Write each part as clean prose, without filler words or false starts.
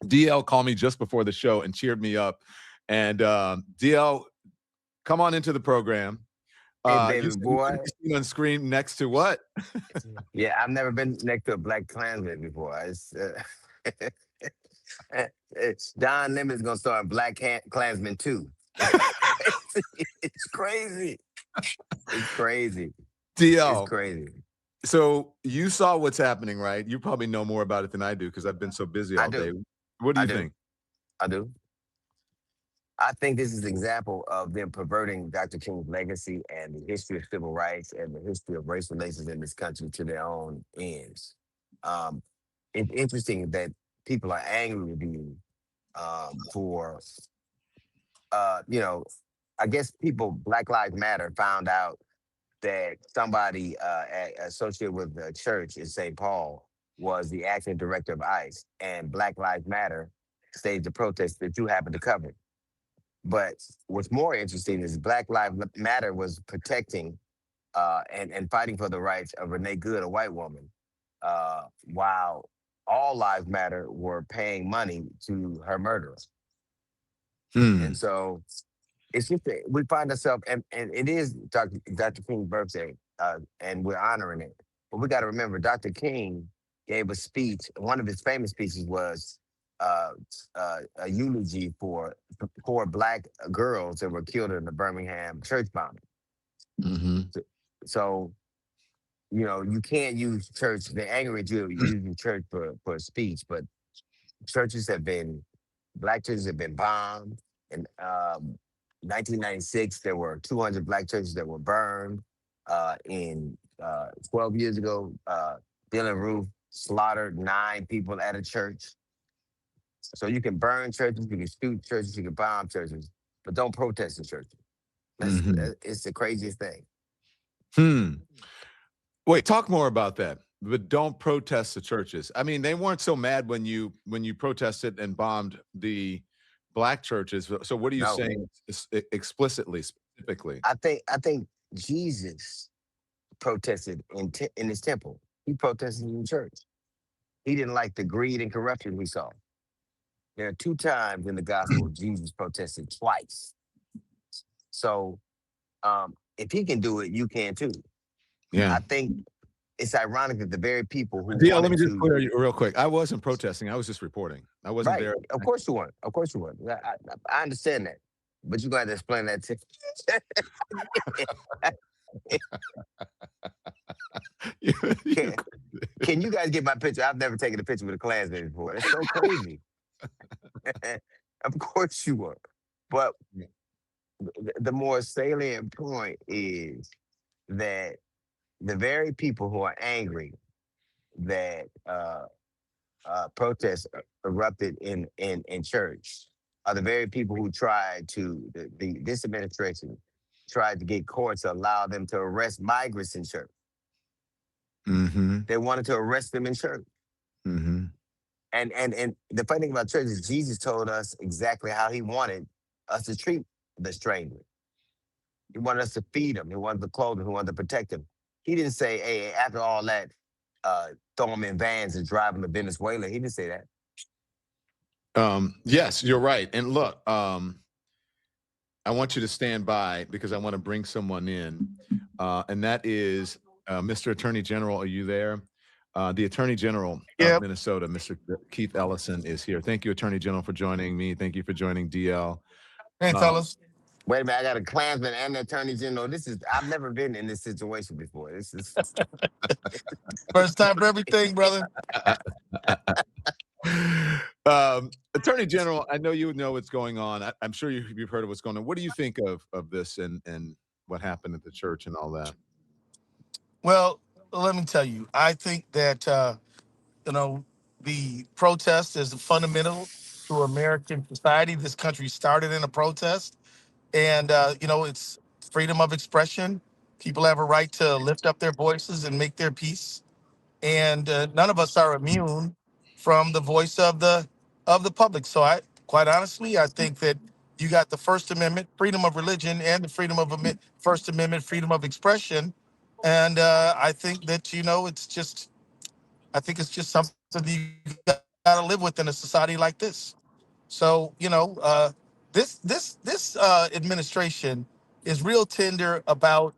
DL called me just before the show and cheered me up. And DL, come on into the program. Hey, You baby said you boy. couldn't be seen on screen next to what? Yeah, I've never been next to a black Klansman before. Don Lemon is gonna start Black Klansman 2. It's crazy. It's crazy. It's DL, crazy. so you saw what's happening, right? You probably know more about it than I do because I've been so busy I all day. do. What do I you do. think? I do. I think this is an example of them perverting Dr. King's legacy and the history of civil rights and the history of race relations in this country to their own ends. Um, it's interesting that people are angry with you for, you know, I guess people, Black Lives Matter, found out that somebody associated with the church in St. Paul was the acting director of ICE, and Black Lives Matter staged a protest that you happened to cover. But what's more interesting is Black Lives Matter was protecting and fighting for the rights of Renee Good, a white woman, while All Lives Matter were paying money to her murderer. And Hmm. so it's just that we find ourselves, and it is Dr. King's birthday, and we're honoring it. But we got to remember, Dr. King gave a speech. One of his famous speeches was uh, a eulogy for four black girls that were killed in the Birmingham church bombing. Mm-hmm. So, so, you can't use church. They're angry at you using church for speech, but churches have been black churches have been bombed. In 1996, there were 200 black churches that were burned. In 12 years ago, Dylan Roof slaughtered 9 people at a church. So you can burn churches, you can shoot churches, you can bomb churches, but don't protest in churches. Mm-hmm. It's the craziest thing. Hmm. Wait, talk more about that. But don't protest the churches. I mean, they weren't so mad when you protested and bombed the black churches. So what are you No, saying explicitly, specifically? I think Jesus protested in his temple. He protested in the church. He didn't like the greed and corruption he saw. There are 2 times in the gospel Jesus protested twice. So if he can do it, you can too. Yeah. I think it's ironic that the very people who DL, let wanted me just to, clear you real quick. I wasn't protesting. I was just reporting. I wasn't right? there. Of course you weren't. Of course you weren't. I understand that, but you got to explain that to. You- you- can, can you guys get my picture? I've never taken a picture with a Klansman before. It's so crazy. Of course you were, but the more salient point is that the very people who are angry that protests erupted in church are the very people who tried to this administration tried to get courts to allow them to arrest migrants in church. Mhm, They wanted to arrest them in church. mhm. And the funny thing about church is Jesus told us exactly how he wanted us to treat the stranger. He wanted us to feed them. He wanted to clothe them. He wanted to protect them. He didn't say, hey, after all that, throw them in vans and drive them to Venezuela. He didn't say that. Yes, you're right. And look, I want you to stand by because I want to bring someone in, and that is Mr. Attorney General. Are you there? The Attorney General of Yep. Minnesota, Mr. Keith Ellison, is here. Thank you, Attorney General, for joining me. Thank you for joining DL. Hey, Uh, fellas. Wait a minute, I got a Klansman and an attorney general. I've never been in this situation before. This is First time for everything, brother. Attorney General, I know you know what's going on. I'm sure you've heard of what's going on. What do you think of this and what happened at the church and all that? Well, let me tell you, I think that you know the protest is fundamental to American society. This country started in a protest, and it's freedom of expression. People have a right to lift up their voices and make their peace, and none of us are immune from the voice of the public. So, quite honestly, I think that you got the First Amendment, freedom of religion, and the First Amendment, freedom of expression, and I think that it's just, I think it's just something that you got to got to live with in a society like this. So this administration is real tender about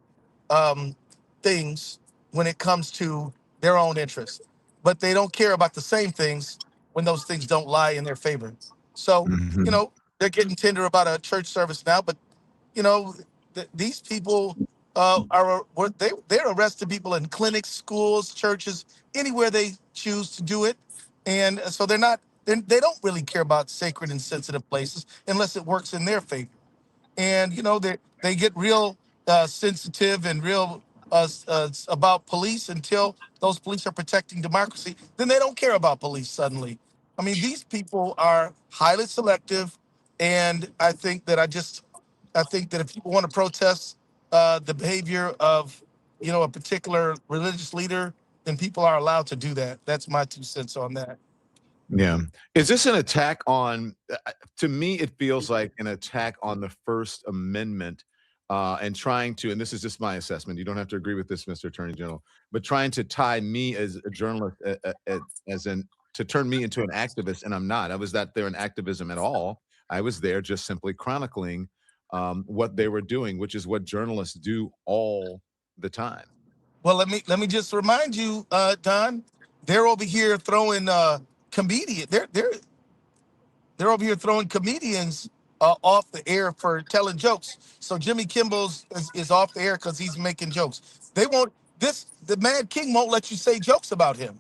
um, things when it comes to their own interests, but they don't care about the same things when those things don't lie in their favor. So Mhm. they're getting tender about a church service now, but you know these people they're arresting people in clinics, schools, churches, anywhere they choose to do it, and so they don't really care about sacred and sensitive places unless it works in their favor. And they get real sensitive and real about police until those police are protecting democracy. Then they don't care about police suddenly. I mean, these people are highly selective, and I think that if people want to protest the behavior of a particular religious leader, then people are allowed to do that. That's my 2 cents on that. Yeah. Is this an attack on, to me, it feels like an attack on the First Amendment and trying to, and this is just my assessment. You don't have to agree with this, Mr. Attorney General, but trying to tie me as a journalist, as in to turn me into an activist. And I'm not. I was not there in activism at all. I was there just simply chronicling what they were doing, which is what journalists do all the time. Well, let me just remind you, Don, they're over here throwing comedian. They're over here throwing comedians off the air for telling jokes. So Jimmy Kimmel's is off the air because he's making jokes. They won't. The Mad King won't let you say jokes about him.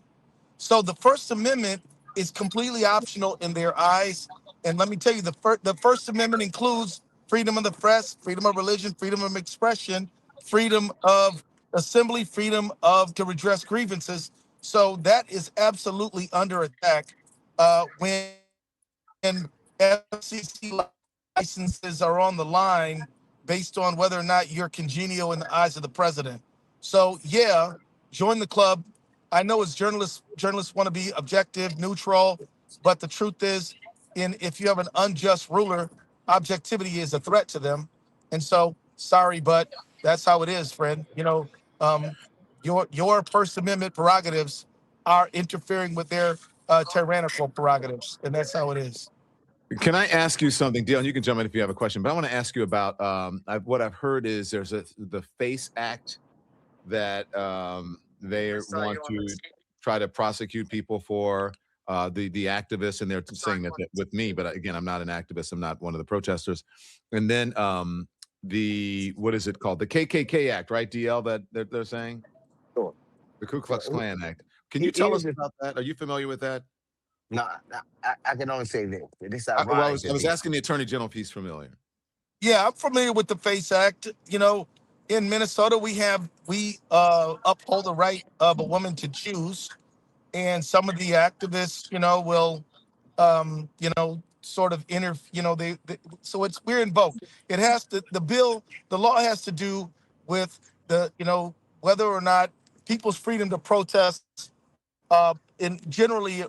So the First Amendment is completely optional in their eyes. And let me tell you, the First Amendment includes freedom of the press, freedom of religion, freedom of expression, freedom of assembly, freedom of to redress grievances. So that is absolutely under attack when FCC licenses are on the line based on whether or not you're congenial in the eyes of the president. So yeah, join the club. I know as journalists want to be objective, neutral, but the truth is, if you have an unjust ruler, objectivity is a threat to them. And so, sorry, but that's how it is, friend. Um, your First Amendment prerogatives are interfering with their tyrannical prerogatives, and that's how it is. Can I ask you something, Dale? You can jump in if you have a question, but I want to ask you about what I've heard is there's the FACE Act that they want to try to prosecute people for the activists, and they're saying that with me, but again, I'm not an activist. I'm not one of the protesters. And then the what is it called? The KKK Act, right? DL that they're saying Sure. the Ku Klux Well, Klan Act. Can you tell here's us the about that? Are you familiar with that? no, I can only say this. It's Well, ironic I that was the asking the Attorney General if he's familiar. Yeah, I'm familiar with the FACE Act. In Minnesota, we uphold the right of a woman to choose, and some of the activists, will, sort of so we're invoked. It has to the law has to do with whether or not people's freedom to protest, in generally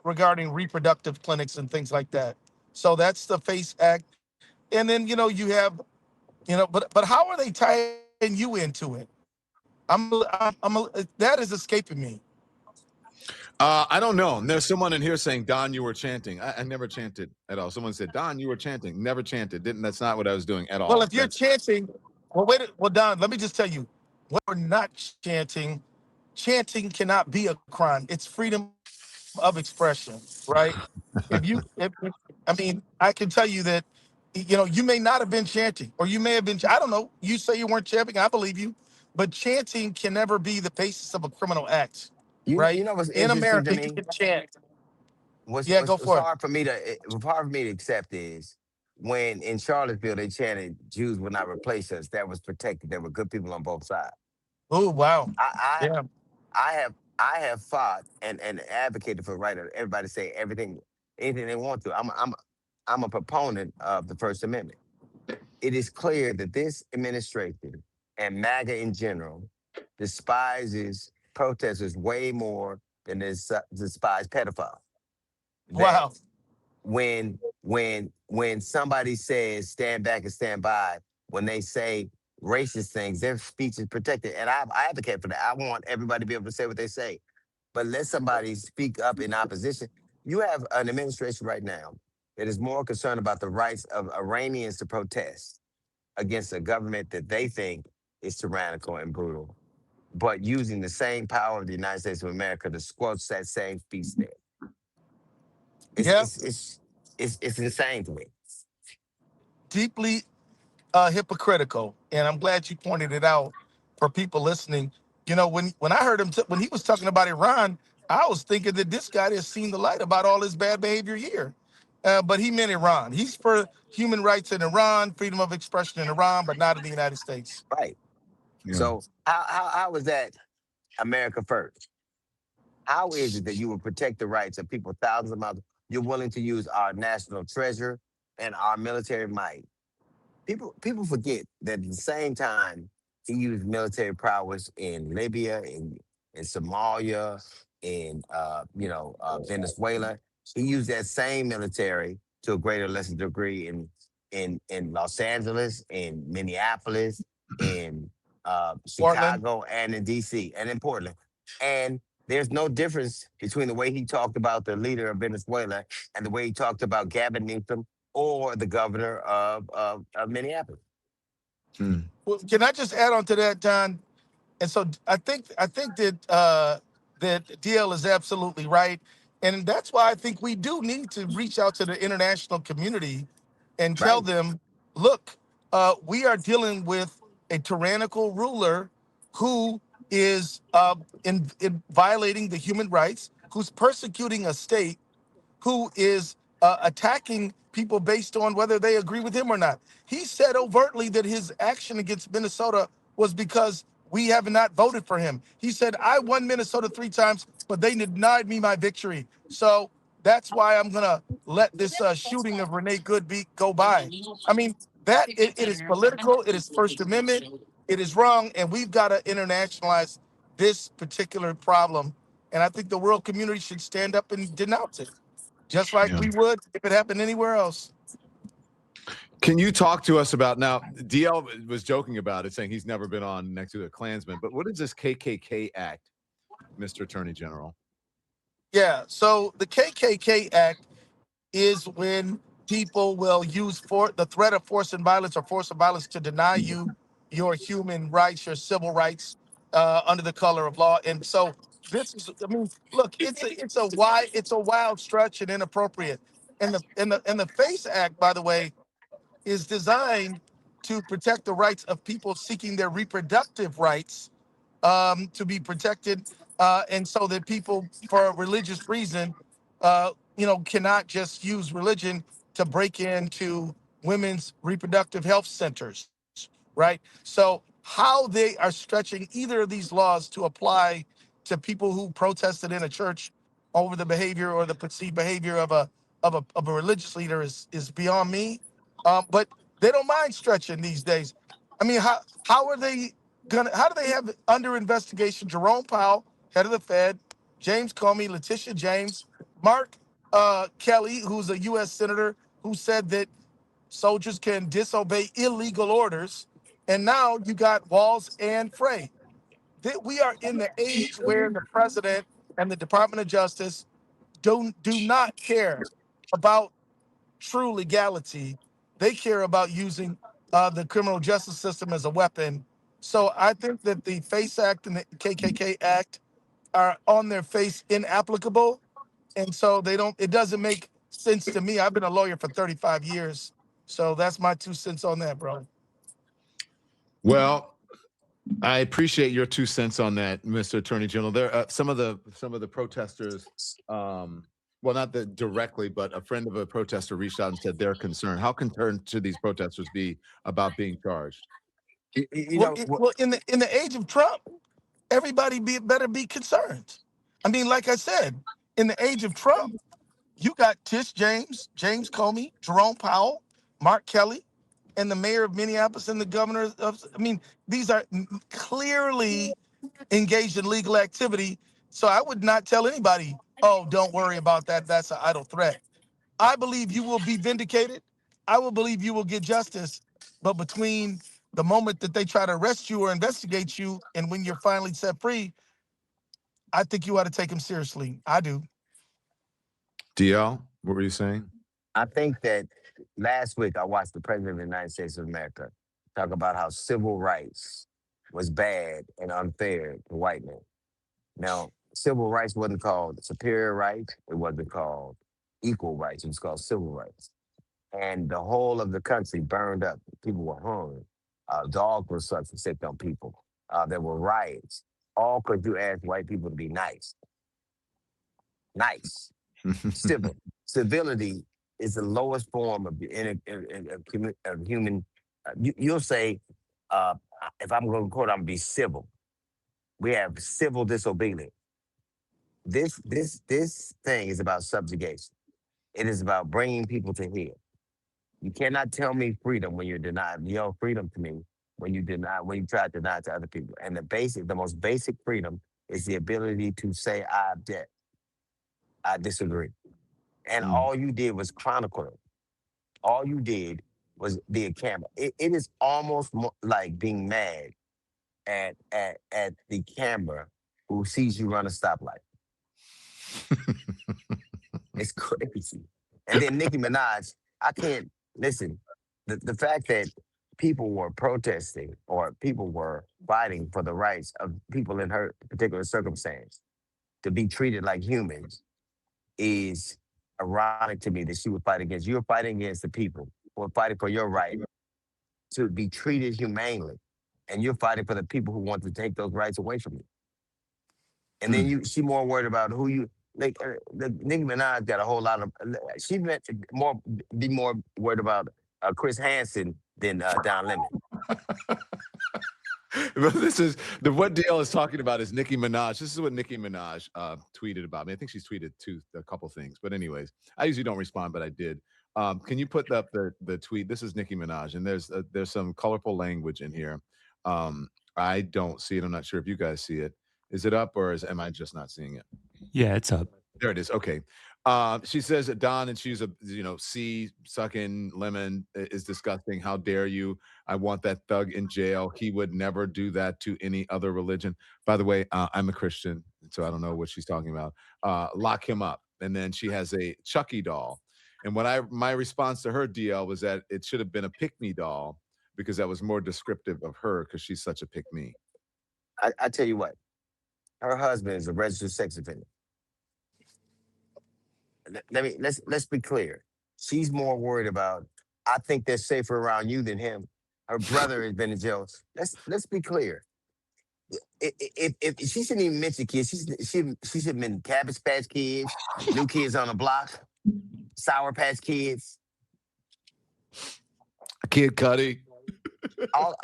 regarding reproductive clinics and things like that. So that's the FACE Act, and then you have but how are they tying you into it? That is escaping me. I don't know. There's someone in here saying, Don, you were chanting. I never chanted at all. Someone said, Don, you were chanting. Never chanted. Didn't. That's not what I was doing at Well, all. if you're chanting, Don, let me just tell you, when we're not chanting, chanting cannot be a crime. It's freedom of expression, right? I mean, I can tell you that, you may not have been chanting, or you may have been, I don't know, you say you weren't chanting, I believe you, but chanting can never be the basis of a criminal act, you right? know what's In interesting to America, you me. can chant. What's Yeah, what's, go what's for it. hard for me to accept is when in Charlottesville they chanted Jews will not replace us. That was protected. There were good people on both sides. Oh, wow. I Yeah. I have I have fought and advocated for the right of everybody to say anything they want to. I'm a proponent of the First Amendment. It is clear that this administration and MAGA in general despises protesters way more than they despise pedophiles. That Wow. when somebody says stand back and stand by, when they say racist things, their speech is protected, and I advocate for that. I want everybody to be able to say what they say, but let somebody speak up in opposition. You have an administration right now that is more concerned about the rights of Iranians to protest against a government that they think is tyrannical and brutal, but using the same power of the United States of America to squelch that same feast day. It's Yeah, it's it's it's insane to me. deeply hypocritical, and I'm glad you pointed it out for people listening. You know, when I heard him when he was talking about Iran, I was thinking that this guy has seen the light about all his bad behavior here, but he meant Iran. He's for human rights in Iran, freedom of expression in Iran, but not in the United States. Right. Yeah. So how is that America first? How is it that you will protect the rights of people thousands of miles? You're willing to use our national treasure and our military might. People forget that at the same time he used military prowess in Libya, in Somalia, in Venezuela. He used that same military to a greater or lesser degree in Los Angeles, in Minneapolis, in Portland. Chicago, and in DC, and in Portland. And there's no difference between the way he talked about the leader of Venezuela and the way he talked about Gavin Newsom or the governor of Minneapolis. Hmm. Well, can I just add on to that, John? And so I think that that DL is absolutely right, and that's why I think we do need to reach out to the international community and tell Right, them, look, we are dealing with a tyrannical ruler who is in violating the human rights, who's persecuting a state, who is attacking people based on whether they agree with him or not. He said overtly that his action against Minnesota was because we have not voted for him. He said, I won Minnesota 3 times, but they denied me my victory. So that's why I'm going to let this shooting of Renee Good go by. I mean, it is political, it is First Amendment, it is wrong, and we've got to internationalize this particular problem. And I think the world community should stand up and denounce it just like Yeah. we would if it happened anywhere else. Can you talk to us about now? DL was joking about it, saying he's never been on next to a Klansman. But what is this KKK Act, Mr. Attorney General? Yeah. So the KKK Act is when people will use the threat of force and violence or force of violence to deny you your human rights, your civil rights under the color of law. And so this is, I mean, look, it's a wild stretch and inappropriate. And the FACE Act, by the way, is designed to protect the rights of people seeking their reproductive rights to be protected, and so that people, for a religious reason, cannot just use religion to break into women's reproductive health centers, right? So how they are stretching either of these laws to apply to people who protested in a church over the behavior or the perceived behavior of a religious leader is beyond me. But they don't mind stretching these days. I mean, how are they how do they have under investigation Jerome Powell, head of the Fed, James Comey, Letitia James, Mark Kelly, who's a U.S. senator, who said that soldiers can disobey illegal orders, and now you got Walls and Frey. We are in the age where the president and the Department of Justice do not care about true legality. They care about using the criminal justice system as a weapon. So I think that the FACE Act and the KKK Act are on their face inapplicable, and so they don't. It doesn't make sense to me. I've been a lawyer for 35 years, so that's my 2 cents on that, bro. Well, I appreciate your 2 cents on that, Mr. Attorney General. There, some of the protesters, well, not the directly, but a friend of a protester reached out and said they're concerned. How concerned should these protesters be about being charged? Well, in the age of Trump, everybody better be concerned. I mean, like I said, in the age of Trump, you got Tish James, James Comey, Jerome Powell, Mark Kelly, and the mayor of Minneapolis and the governor of. I mean, these are clearly engaged in legal activity. So I would not tell anybody, "Oh, don't worry about that. That's an idle threat." I believe you will be vindicated. I will believe you will get justice. But between the moment that they try to arrest you or investigate you and when you're finally set free, I think you ought to take them seriously. I do. DL, what were you saying? I think that last week I watched the President of the United States of America talk about how civil rights was bad and unfair to white men. Now, civil rights wasn't called superior rights. It wasn't called equal rights. It was called civil rights. And the whole of the country burned up. People were hung. Dogs were sucked and sick on people. There were riots. All because you asked white people to be nice. Nice. Civil. Civility is the lowest form of human. You'll say, uh, if I'm going to quote, I'm going to be civil. We have civil disobedience. This thing is about subjugation. It is about bringing people to heel. You cannot tell me freedom when you're denied. You know freedom to me when you try to deny it to other people. And the most basic freedom is the ability to say I object, I disagree. And all you did was chronicle it. All you did was be a camera. It is almost like being mad at the camera who sees you run a stoplight. It's crazy. And then Nicki Minaj, I can't listen. The fact that people were protesting or people were fighting for the rights of people in her particular circumstance to be treated like humans is ironic to me that she would fight against. You're fighting against the people who are fighting for your right to be treated humanely. And you're fighting for the people who want to take those rights away from you. And then she more worried about who you like. Nicki Minaj got a whole lot of. She meant to be more worried about Chris Hansen than Don Lemon. This is what DL is talking about is Nicki Minaj. This is what Nicki Minaj tweeted about me. I think she's tweeted a couple things, but anyways, I usually don't respond, but I did. Can you put up the tweet? This is Nicki Minaj, and there's some colorful language in here. I don't see it. I'm not sure if you guys see it. Is it up, or am I just not seeing it? Yeah, it's up. There it is. Okay. She says that Don and she's C sucking lemon is disgusting. How dare you? I want that thug in jail. He would never do that to any other religion. By the way, I'm a Christian, so I don't know what she's talking about. Lock him up. And then she has a Chucky doll. And my response to her DL was that it should have been a pick-me doll because that was more descriptive of her because she's such a pick-me. I tell you what, her husband is a registered sex offender. Let's be clear. She's more worried about. I think they're safer around you than him. Her brother has been in jail. Let's be clear. If she shouldn't even mention kids, she should have been Cabbage Patch Kids, New Kids on the Block, Sour Patch Kids, Kid Cudi. All.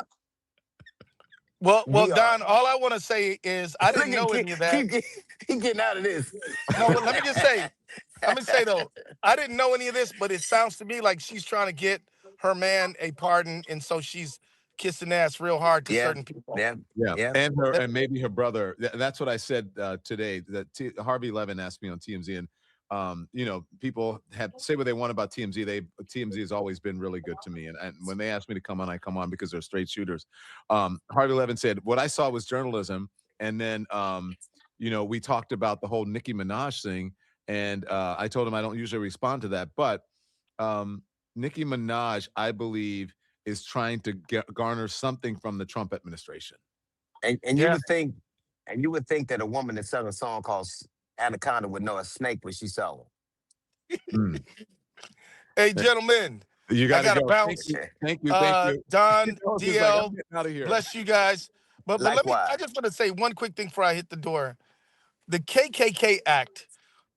Well, Don, all I want to say is I didn't know any of that. Keep getting out of this. No, but let me just say, though, I didn't know any of this, but it sounds to me like she's trying to get her man a pardon, and so she's kissing ass real hard to certain people. Yeah. And maybe her brother. That's what I said today. That Harvey Levin asked me on TMZ, and people say what they want about TMZ. TMZ has always been really good to me, and when they ask me to come on, I come on because they're straight shooters. Harvey Levin said what I saw was journalism, and then we talked about the whole Nicki Minaj thing, and I told him I don't usually respond to that, but Nicki Minaj, I believe, is trying to garner something from the Trump administration. And you would think that a woman that sung a song called Anaconda would know a snake when she saw one. Hey, gentlemen, I gotta bounce. Thank you. Don, DL, out of here. Bless you guys. But I just want to say one quick thing before I hit the door. The KKK Act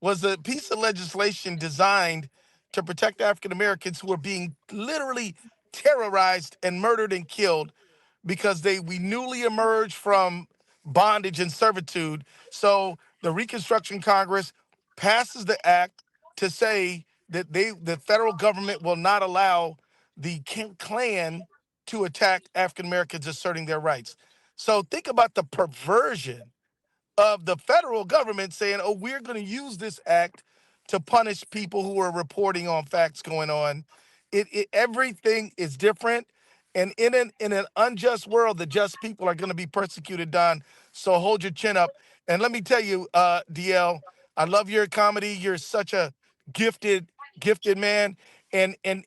was a piece of legislation designed to protect African Americans who are being literally terrorized and murdered and killed because we newly emerged from bondage and servitude. So the Reconstruction Congress passes the act to say that the federal government will not allow the Klan to attack African Americans asserting their rights. So think about the perversion of the federal government saying, oh, we're going to use this act to punish people who are reporting on facts going on. Everything is different. And in an unjust world, the just people are going to be persecuted, Don. So hold your chin up. And let me tell you, DL, I love your comedy. You're such a gifted man.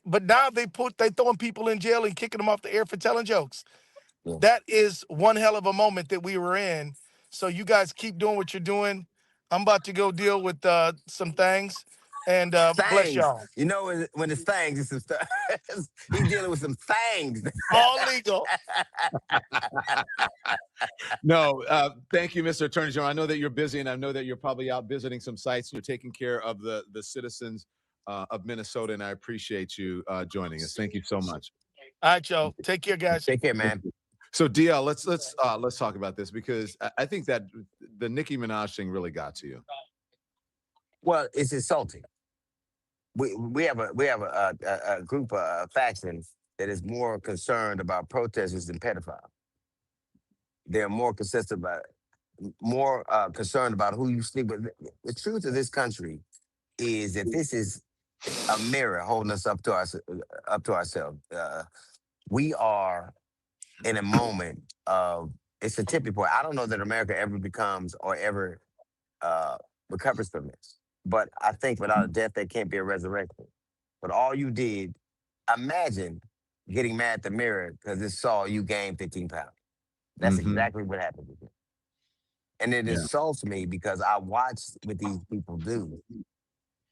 But now they throwing people in jail and kicking them off the air for telling jokes. Yeah. That is one hell of a moment that we were in. So you guys keep doing what you're doing. I'm about to go deal with some things, and bless Things. y'all. You know, when it's things, it's some stuff. He's dealing with some things. All legal. No, thank you, Mr. Attorney General. I know that you're busy, and I know that you're probably out visiting some sites. You're taking care of the citizens of Minnesota, and I appreciate you joining us. Thank you so much. All right, y'all. Take care, guys. Take care, man. So DL, let's talk about this, because I think that the Nicki Minaj thing really got to you. Well, it's insulting. We have a group of factions that is more concerned about protesters than pedophiles. They're more concerned about who you sleep with. The truth of this country is that this is a mirror holding us up to ourselves. We are in a moment of, it's a tipping point. I don't know that America ever becomes or ever recovers from this. But I think without a death, there can't be a resurrection. But all you did, imagine getting mad at the mirror because it saw you gain 15 pounds. That's exactly what happened with me. And it insults me because I watched what these people do,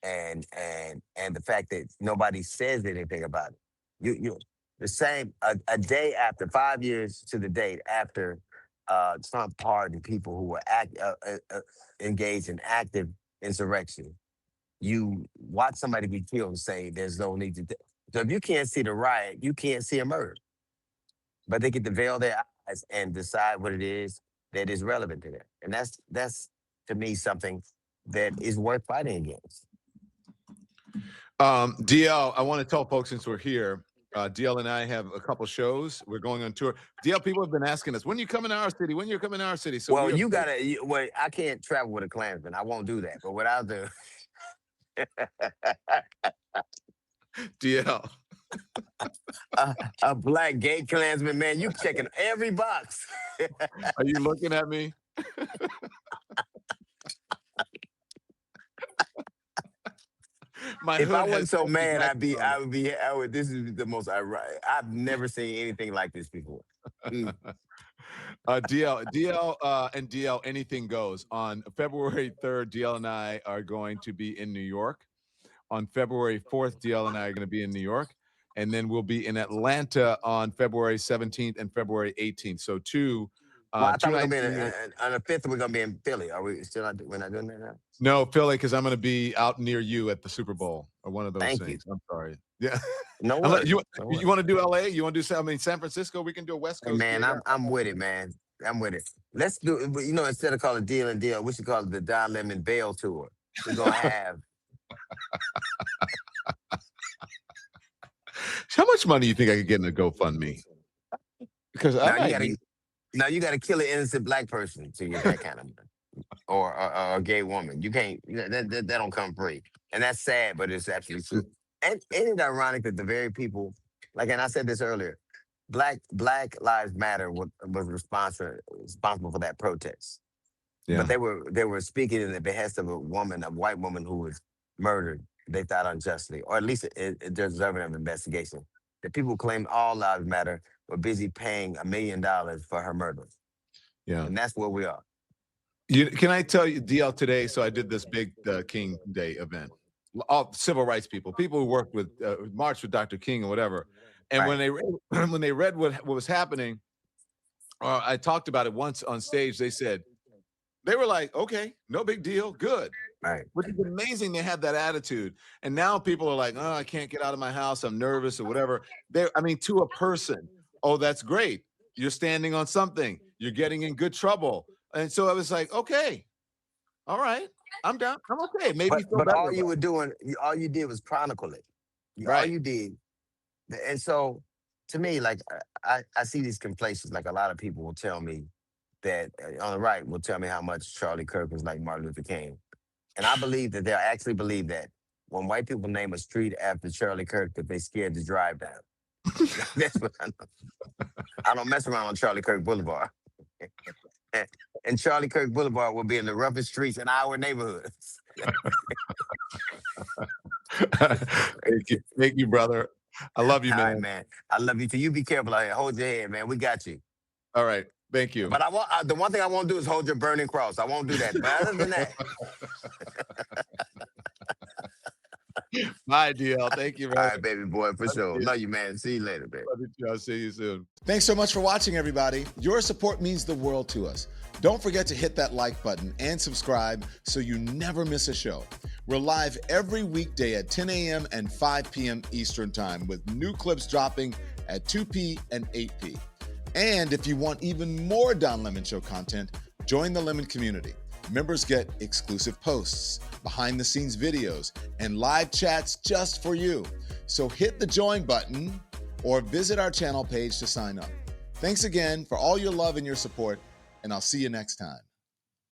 and the fact that nobody says anything about it. You the same a day after, 5 years to the date after Trump pardoned people who were engaged in active insurrection. You watch somebody be killed and say there's no need to. So if you can't see the riot, you can't see a murder. But they get to veil their eyes and decide what it is that is relevant to them. And that's to me something that is worth fighting against. DL, I want to tell folks, since we're here, DL and I have a couple shows. We're going on tour. DL, people have been asking us, when you coming to our city? When you coming to our city? So well, you gotta. Well, I can't travel with a Klansman. I won't do that. But what I'll do, DL, a black gay Klansman, man, you checking every box. Are you looking at me? If I wasn't so mad, I would. This is the most ironic. I've never seen anything like this before. DL, anything goes. On February 3rd, DL and I are going to be in New York. On February 4th, DL and I are going to be in New York. And then we'll be in Atlanta on February 17th and February 18th. So I thought we were going to be on the 5th, we're going to be in Philly. Are we still not, we're not doing that now? No, Philly, because I'm going to be out near you at the Super Bowl or one of those things. Thank you. I'm sorry. Yeah. No worries. You want to do LA? You want to do San Francisco? We can do a West Coast. Man, I'm with it, man. I'm with it. Let's do it. You know, instead of calling it Deal and Deal, we should call it the Don Lemon Bail Tour. We're going to have. How much money do you think I could get in a GoFundMe? Because now you got to kill an innocent black person to get that kind of money, or a gay woman. You can't. That don't come free, and that's sad, but it's absolutely true. And isn't it ironic that the very people, like, and I said this earlier, Black Lives Matter was responsible for that protest, but they were speaking in the behest of a white woman who was murdered. They thought unjustly, or at least it deserving of investigation. The people who claimed all lives matter were busy paying $1 million for her murder. Yeah, and that's where we are. Can I tell you, DL, today? So I did this big King Day event. All civil rights people who worked with, marched with Dr. King or whatever. And when they read what was happening, I talked about it once on stage. They were like, "Okay, no big deal, good." Right. Which is amazing. They had that attitude, and now people are like, "Oh, I can't get out of my house. I'm nervous," or whatever. To a person, oh, that's great. You're standing on something. You're getting in good trouble, and so I was like, "Okay, all right, I'm down. I'm okay." Maybe, but all you were doing, all you did was chronicle it. Right. All you did, and so to me, like I see these complaints. Like a lot of people will tell me that on the right will tell me how much Charlie Kirk was like Martin Luther King. And I believe that they'll actually believe that when white people name a street after Charlie Kirk, that they scared to drive down. That's what I know. I don't mess around on Charlie Kirk Boulevard. And Charlie Kirk Boulevard will be in the roughest streets in our neighborhoods. Thank you, brother. I love you, All right, man. man. I love you too. You be careful out here. Hold your head, man. We got you. All right, thank you. But I want the one thing I won't do is hold your burning cross. I won't do that. But other than that, My deal. Thank you, all man. right, baby boy, for sure. you. Love you, man. See you later, baby. Love you too. I'll see you soon. Thanks so much for watching, everybody. Your support means the world to us. Don't forget to hit that like button and subscribe so you never miss a show. We're live every weekday at 10 a.m. and 5 p.m. Eastern Time with new clips dropping at 2 p. and 8 p. And if you want even more Don Lemon Show content, join the Lemon community. Members get exclusive posts, behind-the-scenes videos, and live chats just for you. So hit the join button or visit our channel page to sign up. Thanks again for all your love and your support, and I'll see you next time.